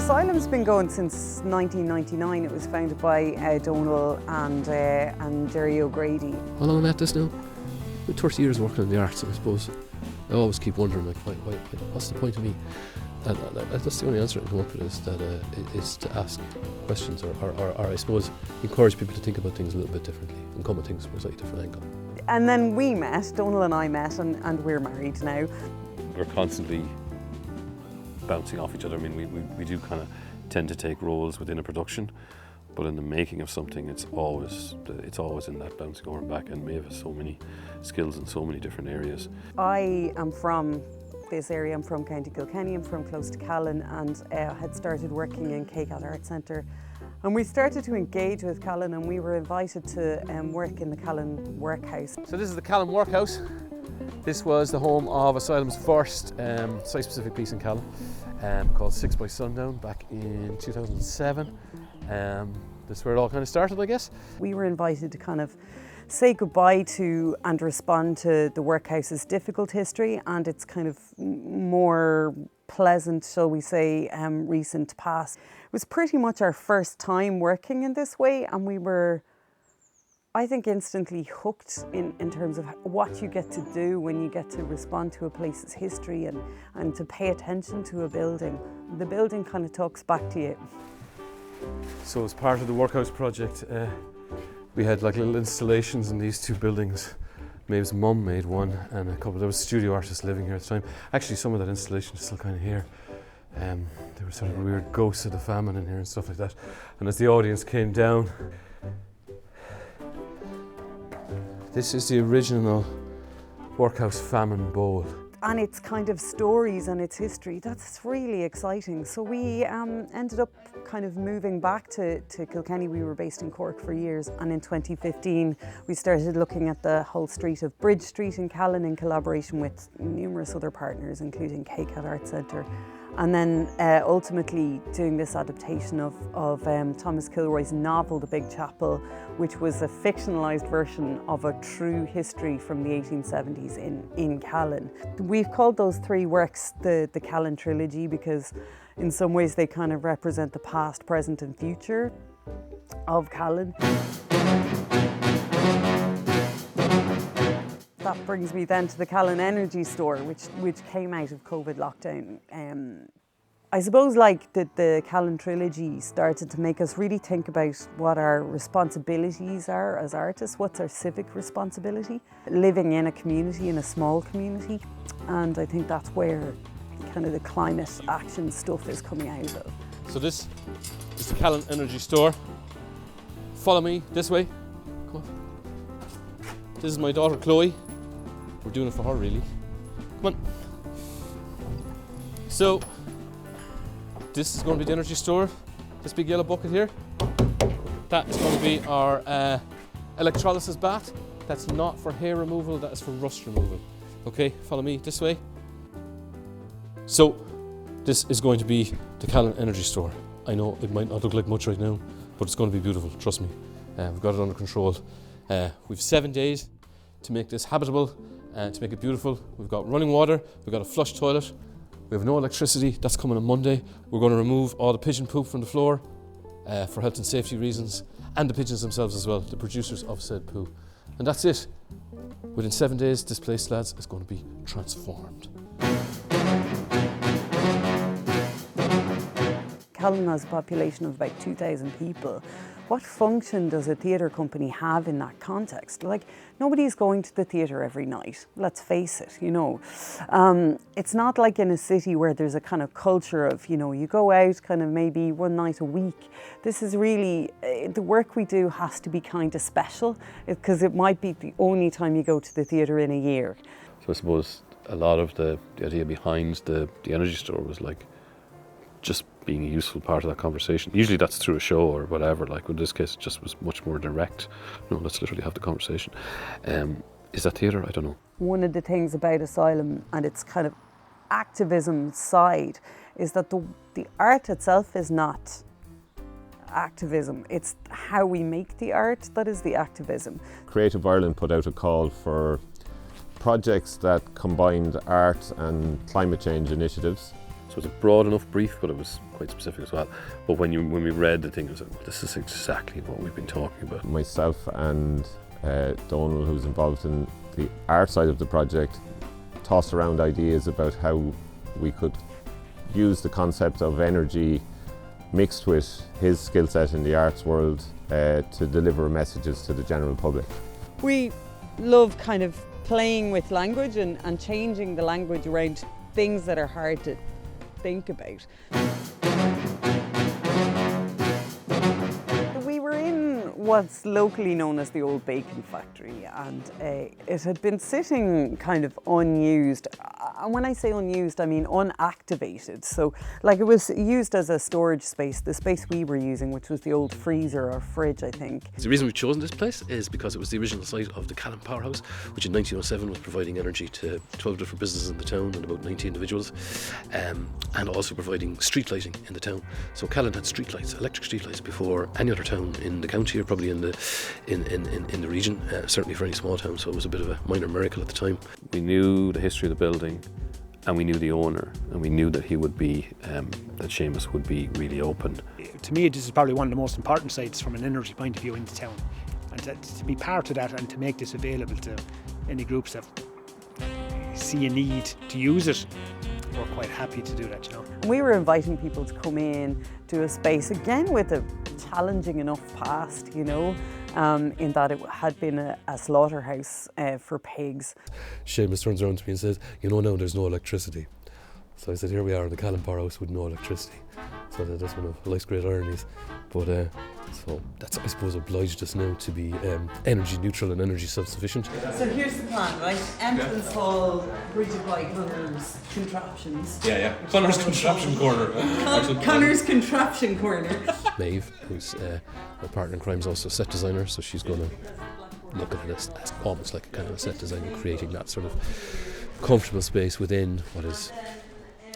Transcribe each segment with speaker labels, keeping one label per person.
Speaker 1: Asylum's been going since 1999. It was founded by Donal and Jerry O'Grady.
Speaker 2: How long am I at this now? About 30 years working in the arts, I suppose. I always keep wondering, like, what's the point of me? And that's the only answer I can come up with, is that is to ask questions, or I suppose encourage people to think about things a little bit differently and come at things from a slightly different angle.
Speaker 1: And then we met, Donal and I met, and we're married now.
Speaker 3: We're constantly bouncing off each other. I mean, we do kind of tend to take roles within a production, but in the making of something, it's always in that bouncing over and back. And Maeve has so many skills in so many different areas.
Speaker 1: I am from this area. I'm from County Kilkenny. I'm from close to Callan, and had started working in Callan Art Centre. And we started to engage with Callan, and we were invited to work in the Callan Workhouse.
Speaker 2: So this is the Callan Workhouse. This was the home of Asylum's first site-specific piece in Callan, called 6 by Sundown, back in 2007. This is where it all kind of started, I guess.
Speaker 1: We were invited to kind of say goodbye to and respond to the workhouse's difficult history and its kind of more pleasant, shall we say, recent past. It was pretty much our first time working in this way, and we were, I think, instantly hooked in terms of what you get to do when you get to respond to a place's history and to pay attention to a building. The building kind of talks back to you.
Speaker 2: So as part of the Workhouse project, we had like little installations in these two buildings. Maeve's mum made one, and there was studio artists living here at the time. Actually, some of that installation is still kind of here. There were sort of weird ghosts of the famine in here and stuff like that. And as the audience came down, this is the original Workhouse famine bowl.
Speaker 1: And its kind of stories and its history, that's really exciting. So we ended up kind of moving back to Kilkenny. We were based in Cork for years, and in 2015 we started looking at the whole street of Bridge Street in Callan in collaboration with numerous other partners, including Callan Art Centre. And then ultimately doing this adaptation of Thomas Kilroy's novel, The Big Chapel, which was a fictionalised version of a true history from the 1870s in Callan. We've called those three works the Callan Trilogy because in some ways they kind of represent the past, present and future of Callan. That brings me then to the Callan Energy Store, which came out of COVID lockdown. I suppose like the Callan Trilogy started to make us really think about what our responsibilities are as artists, what's our civic responsibility, living in a community, in a small community. And I think that's where kind of the climate action stuff is coming out of.
Speaker 2: So this is the Callan Energy Store. Follow me this way. Come on. This is my daughter Chloe. We're doing it for her, really. Come on. So, this is going to be the energy store. This big yellow bucket here. That's going to be our electrolysis bath. That's not for hair removal, that is for rust removal. Okay, follow me this way. So, this is going to be the Callan Energy Store. I know it might not look like much right now, but it's going to be beautiful, trust me. We've got it under control. We've 7 days to make this habitable and to make it beautiful. We've got running water, we've got a flush toilet, we have no electricity, that's coming on Monday. We're going to remove all the pigeon poop from the floor for health and safety reasons, and the pigeons themselves as well, the producers of said poo. And that's it. Within 7 days, this place, lads, is going to be transformed.
Speaker 1: Callan has a population of about 2,000 people. What function does a theatre company have in that context? Like, nobody's going to the theatre every night, let's face it, you know. It's not like in a city where there's a kind of culture of, you know, you go out kind of maybe one night a week. This is really, the work we do has to be kind of special because it might be the only time you go to the theatre in a year.
Speaker 3: So I suppose a lot of the idea behind the energy store was like just being a useful part of that conversation. Usually that's through a show or whatever, like in this case it just was much more direct. No, let's literally have the conversation. Is that theatre? I don't know.
Speaker 1: One of the things about Asylum and its kind of activism side is that the art itself is not activism, it's how we make the art that is the activism.
Speaker 4: Creative Ireland put out a call for projects that combined art and climate change initiatives.
Speaker 3: So it was a broad enough brief, but it was quite specific as well. But when we read the thing, it was like, well, this is exactly what we've been talking about.
Speaker 4: Myself and Donal, who's involved in the art side of the project, tossed around ideas about how we could use the concept of energy mixed with his skill set in the arts world to deliver messages to the general public.
Speaker 1: We love kind of playing with language and changing the language around things that are hard to think about. We were in what's locally known as the old bacon factory, and it had been sitting kind of unused. And when I say unused, I mean unactivated. So like it was used as a storage space, the space we were using, which was the old freezer or fridge, I think.
Speaker 5: The reason we've chosen this place is because it was the original site of the Callan powerhouse, which in 1907 was providing energy to 12 different businesses in the town and about 90 individuals, and also providing street lighting in the town. So Callan had street lights, electric street lights, before any other town in the county, or probably in the region, certainly for any small town. So it was a bit of a minor miracle at the time.
Speaker 3: We knew the history of the building, and we knew the owner, and we knew that he would be, that Seamus would be really open.
Speaker 6: To me, this is probably one of the most important sites from an energy point of view in the town. And to be part of that and to make this available to any groups that see a need to use it, we're quite happy to do that, you know.
Speaker 1: We were inviting people to come in to a space, again with a challenging enough past, you know, in that it had been a slaughterhouse for pigs.
Speaker 5: Seamus turns around to me and says, "You know, now there's no electricity." So I said, here we are in the Callan powerhouse with no electricity. So that's one of life's great ironies. But so that's, I suppose, obliged us now to be energy neutral and energy self-sufficient.
Speaker 1: So here's the plan, right? Entrance hall, greeted by Connor's Contraptions.
Speaker 2: Yeah. Connor's Contraption Corner.
Speaker 1: Connor's Contraption Corner.
Speaker 5: Maeve, who's my partner in crime, is also a set designer, so she's going to look at this as almost like a kind of a set designer, creating that sort of comfortable space within what is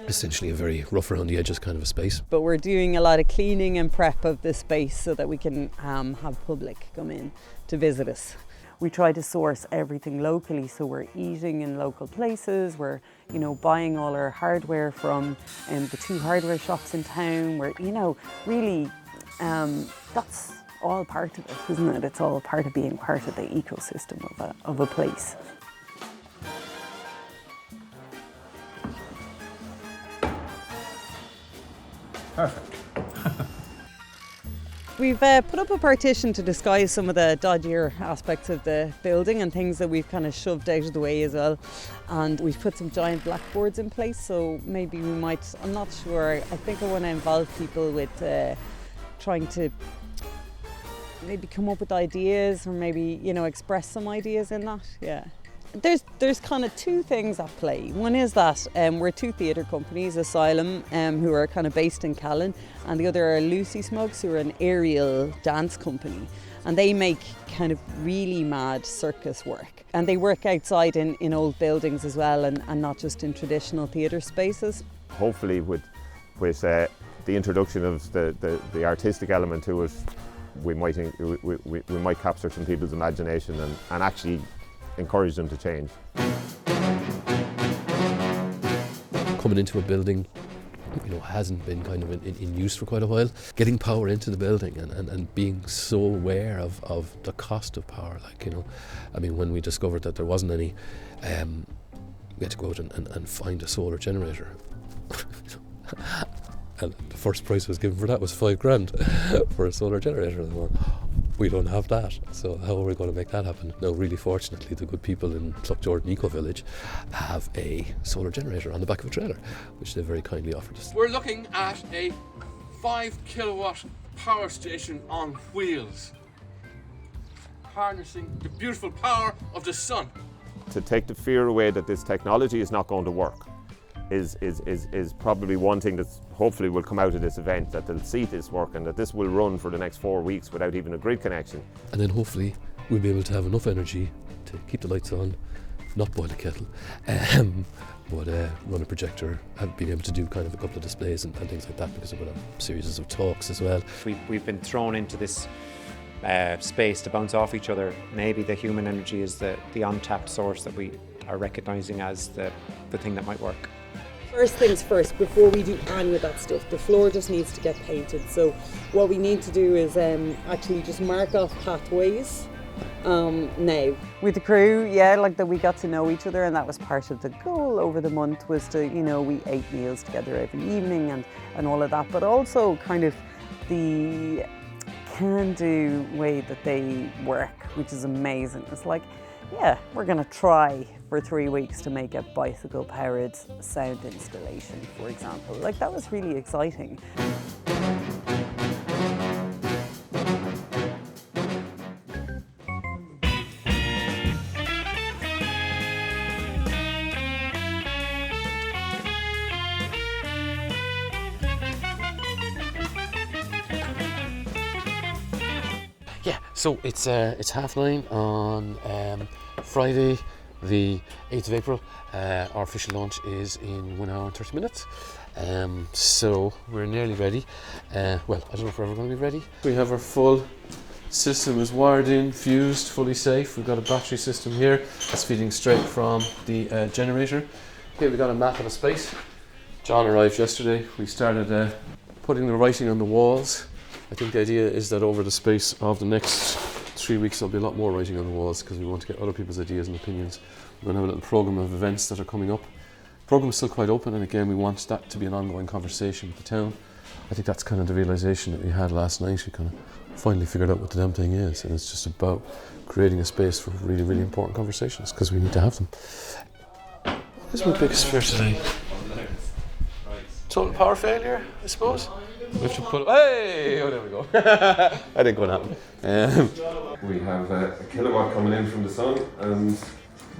Speaker 5: essentially a very rough around the edges kind of a space.
Speaker 1: But we're doing a lot of cleaning and prep of the space so that we can have public come in to visit us. We try to source everything locally, so we're eating in local places, we're, you know, buying all our hardware from the 2 hardware shops in town. We're, you know, really, that's all part of it, isn't it? It's all part of being part of the ecosystem of a place.
Speaker 6: Perfect.
Speaker 1: We've put up a partition to disguise some of the dodgier aspects of the building and things that we've kind of shoved out of the way as well. And we've put some giant blackboards in place, so maybe we might, I'm not sure, I think I want to involve people with trying to maybe come up with ideas or maybe, you know, express some ideas in that, yeah. There's kind of 2 things at play. One is that we're 2 theatre companies, Asylum, who are kind of based in Callan, and the other are Lucy Smugs, who are an aerial dance company. And they make kind of really mad circus work. And they work outside in old buildings as well, and not just in traditional theatre spaces.
Speaker 4: Hopefully with the introduction of the artistic element to it, we might capture some people's imagination and actually encourage them to change.
Speaker 5: Coming into a building, you know, hasn't been kind of in use for quite a while. Getting power into the building and being so aware of the cost of power, like, you know, I mean, when we discovered that there wasn't any, we had to go out and find a solar generator. And the first price was given for that was $5,000 for a solar generator. We don't have that, so how are we going to make that happen? Now, really fortunately, the good people in Cloughjordan Eco Village have a solar generator on the back of a trailer, which they very kindly offered us.
Speaker 2: We're looking at a 5 kilowatt power station on wheels, harnessing the beautiful power of the sun.
Speaker 4: To take the fear away that this technology is not going to work is probably one thing that hopefully will come out of this event, that they'll see this work and that this will run for the next 4 weeks without even a grid connection.
Speaker 5: And then hopefully we'll be able to have enough energy to keep the lights on, not boil a kettle, but run a projector, and being able to do kind of a couple of displays and things like that, because we're going to have series of talks as well.
Speaker 7: We've been thrown into this space to bounce off each other. Maybe the human energy is the untapped source that we are recognising as the thing that might work.
Speaker 1: First things first, before we do any of that stuff, the floor just needs to get painted. So what we need to do is actually just mark off pathways now. With the crew, yeah, like that we got to know each other, and that was part of the goal over the month, was to, you know, we ate meals together every evening and all of that, but also kind of the can-do way that they work, which is amazing. It's like, yeah, we're gonna try for 3 weeks to make a bicycle-powered sound installation, for example. Like, that was really exciting.
Speaker 5: Yeah, so it's 9:30 on Friday, the 8th of April. Our official launch is in 1 hour and 30 minutes. So we're nearly ready. Well, I don't know if we're ever going to be ready.
Speaker 2: We have our full system is wired in, fused, fully safe. We've got a battery system here that's feeding straight from the generator. Here we've got a map of the space. John arrived yesterday. We started putting the writing on the walls. I think the idea is that over the space of the next 3 weeks there'll be a lot more writing on the walls, because we want to get other people's ideas and opinions. We're going to have a little programme of events that are coming up. The programme is still quite open, and again we want that to be an ongoing conversation with the town. I think that's kind of the realisation that we had last night. We kind of finally figured out what the damn thing is, and it's just about creating a space for really, really important conversations, because we need to have them. What is my biggest fear today? Total power failure, I suppose. We have to put. Hey! Oh, there we go. I didn't go happen.
Speaker 8: We have a kilowatt coming in from the sun, and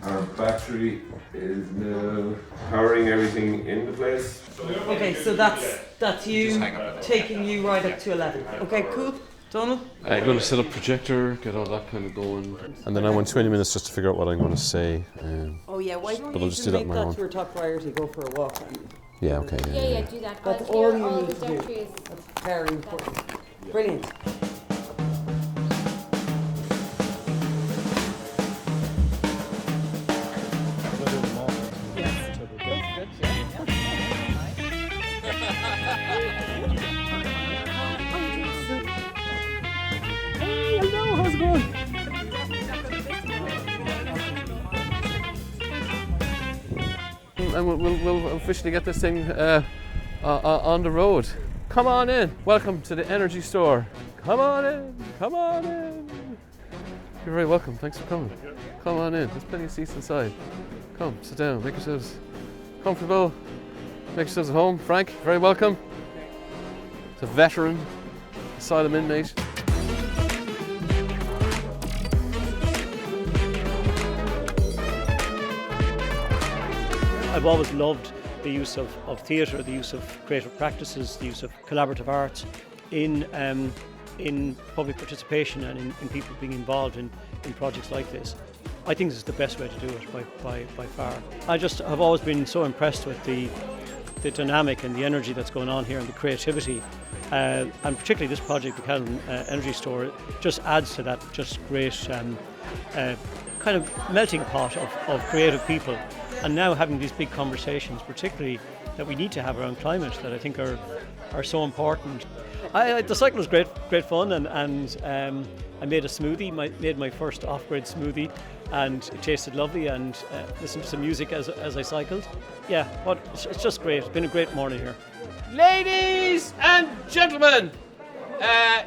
Speaker 8: our battery is now powering everything in the place.
Speaker 1: Okay, so that's you taking you right up to 11. Okay, cool. Donald?
Speaker 2: I'm going to set up projector, get all that kind of going, and then I want 20 minutes just to figure out what I'm going to say.
Speaker 1: Oh yeah, why don't
Speaker 2: But
Speaker 1: you
Speaker 2: I'll just do that on
Speaker 1: make
Speaker 2: my
Speaker 1: that
Speaker 2: own.
Speaker 1: your top priority? Go for a walk.
Speaker 2: Yeah, okay.
Speaker 9: Yeah, do that.
Speaker 1: That's
Speaker 9: I'll
Speaker 1: all
Speaker 9: hear
Speaker 1: you need
Speaker 9: the
Speaker 1: to do.
Speaker 9: batteries.
Speaker 1: That's very important. Brilliant. Hello, how's it going?
Speaker 2: And we'll officially get this thing on the road. Come on in. Welcome to the Energy Store. Come on in. Come on in. You're very welcome. Thanks for coming. Come on in. There's plenty of seats inside. Come, sit down. Make yourselves comfortable. Make yourselves at home. Frank, very welcome. It's a veteran asylum inmate.
Speaker 6: I've always loved the use of theatre, the use of creative practices, the use of collaborative arts in public participation and in people being involved in projects like this. I think this is the best way to do it by far. I just have always been so impressed with the dynamic and the energy that's going on here and the creativity. And particularly this project, the Callan Energy Store, just adds to that just great kind of melting pot of creative people. And now having these big conversations, particularly that we need to have around climate, that I think are so important. The cycle was great fun, and I made a smoothie, made my first off-grid smoothie, and it tasted lovely, and listened to some music as I cycled. Yeah, but it's just great. It's been a great morning here.
Speaker 2: Ladies and gentlemen,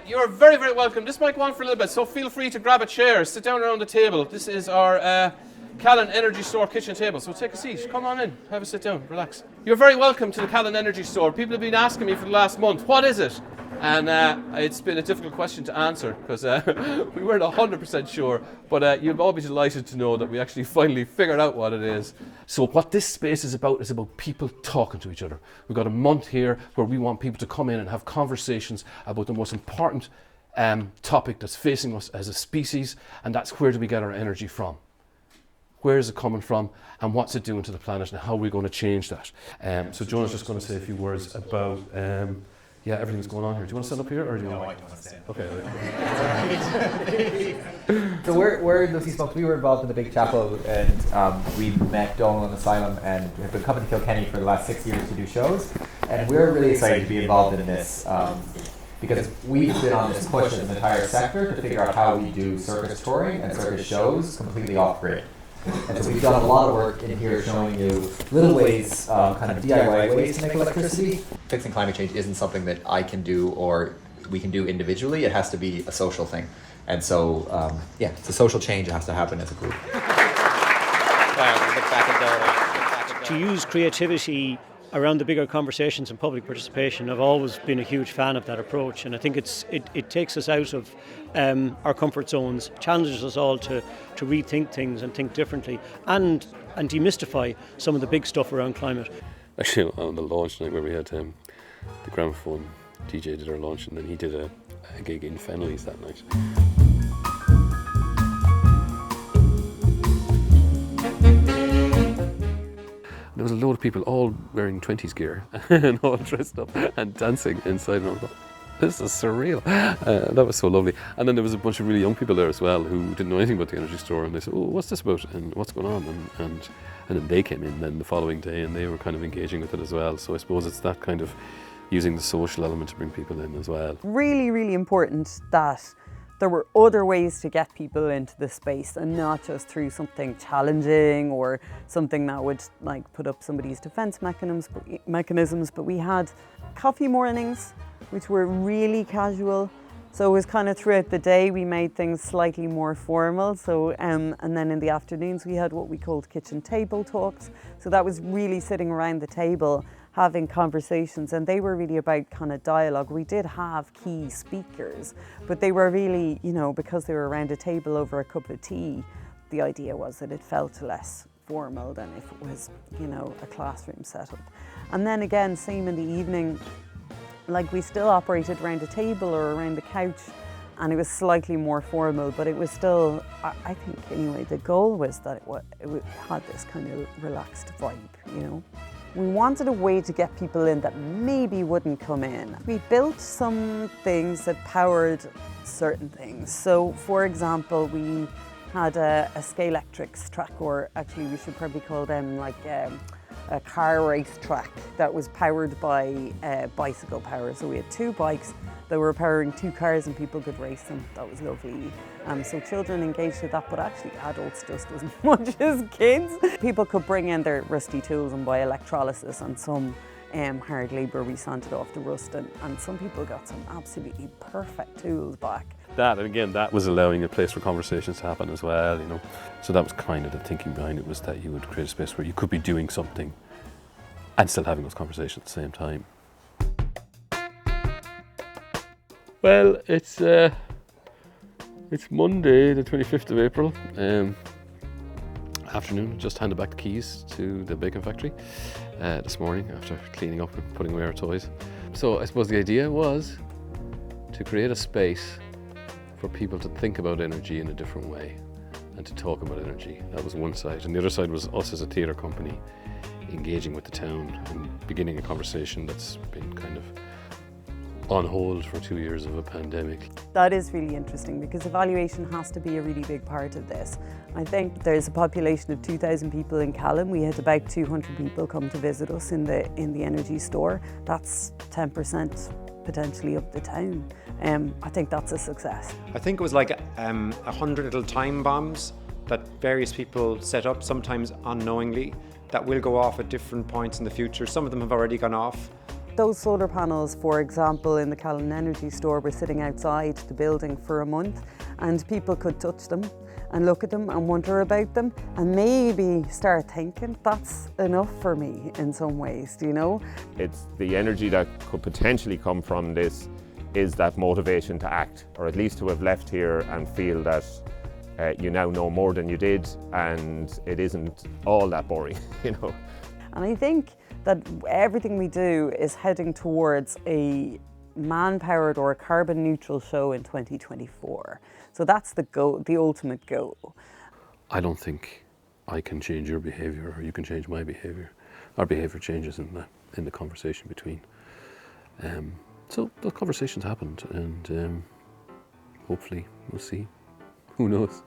Speaker 2: you're very, very welcome. This might go on for a little bit, so feel free to grab a chair, sit down around the table. This is our Callan Energy Store kitchen table, so take a seat. Come on in, have a sit down, relax. You're very welcome to the Callan Energy Store. People have been asking me for the last month, what is it? And it's been a difficult question to answer, because we weren't 100% sure, but you'll all be delighted to know that we actually finally figured out what it is. So what this space is about people talking to each other. We've got a month here where we want people to come in and have conversations about the most important topic that's facing us as a species, and that's where do we get our energy from? Where is it coming from, and what's it doing to the planet, and how are we going to change that? So Jonah's just going to say a few words about Yeah, everything's going on here. Do you want to stand up here, or do you want?
Speaker 9: No, I don't want to stand.
Speaker 2: Okay.
Speaker 9: So we're in Lucy Smokes. We were involved in the big chapel, and we met Donal in Asylum, and have been coming to Kilkenny for the last 6 years to do shows. And we're really excited to be involved in this because we've been on this push as an entire sector to figure out how we do circus touring and circus shows completely off grid. And so we've done a lot of work in here showing you little ways, kind of DIY ways to make electricity. Fixing climate change isn't something that I can do or we can do individually. It has to be a social thing. And so, it's a social change. It has to happen as a group.
Speaker 6: To use creativity around the bigger conversations and public participation, I've always been a huge fan of that approach, and I think it takes us out of our comfort zones, challenges us all to rethink things and think differently, and demystify some of the big stuff around climate.
Speaker 3: Actually, on the launch night where we had the gramophone DJ did our launch, and then he did a gig in Fenley's that night. There was a load of people all wearing 20s gear and all dressed up and dancing inside, and I thought, this is surreal. That was so lovely. And then there was a bunch of really young people there as well who didn't know anything about the energy store, and they said, oh, what's this about and what's going on? And then they came in then the following day and they were kind of engaging with it as well. So I suppose it's that kind of using the social element to bring people in as well.
Speaker 1: Really, really important that there were other ways to get people into the space and not just through something challenging or something that would like put up somebody's defense mechanisms. But we had coffee mornings, which were really casual. So it was kind of throughout the day we made things slightly more formal. So and then in the afternoons we had what we called kitchen table talks. So that was really sitting around the table having conversations, and they were really about kind of dialogue. We did have key speakers, but they were really, because they were around a table over a cup of tea, the idea was that it felt less formal than if it was, a classroom setup. And then again, same in the evening, like we still operated around a table or around the couch, and it was slightly more formal, but it was still, I think anyway, the goal was that it had this kind of relaxed vibe, We wanted a way to get people in that maybe wouldn't come in. We built some things that powered certain things. So, for example, we had a Scalextrics track, or actually we should probably call them like a car race track that was powered by bicycle power. So we had 2 bikes that were powering 2 cars and people could race them. That was lovely. So children engaged with that, but actually adults just as much as kids. People could bring in their rusty tools and buy electrolysis, and some hard labour we sanded off the rust, and some people got some absolutely perfect tools back.
Speaker 3: That, and again, that was allowing a place for conversations to happen as well, So that was kind of the thinking behind it, was that you would create a space where you could be doing something and still having those conversations at the same time. Well, it's Monday, the 25th of April, afternoon. Just handed back the keys to the bacon factory this morning after cleaning up and putting away our toys. So I suppose the idea was to create a space for people to think about energy in a different way and to talk about energy. That was one side. And the other side was us as a theatre company engaging with the town and beginning a conversation that's been kind of on hold for 2 years of a pandemic.
Speaker 1: That is really interesting because evaluation has to be a really big part of this. I think there's a population of 2,000 people in Callan. We had about 200 people come to visit us in the energy store. That's 10% potentially of the town. I think that's a success.
Speaker 7: I think it was like 100 little time bombs that various people set up, sometimes unknowingly, that will go off at different points in the future. Some of them have already gone off.
Speaker 1: Those solar panels, for example, in the Callan Energy Store were sitting outside the building for a month, and people could touch them and look at them and wonder about them and maybe start thinking, that's enough for me in some ways,
Speaker 4: It's the energy that could potentially come from this is that motivation to act, or at least to have left here and feel that you now know more than you did and it isn't all that boring, And
Speaker 1: I think that everything we do is heading towards a man-powered or a carbon neutral show in 2024. So that's the goal, the ultimate goal.
Speaker 3: I don't think I can change your behaviour or you can change my behaviour. Our behaviour changes in the conversation between
Speaker 5: So those conversations happened, and hopefully we'll see. Who knows?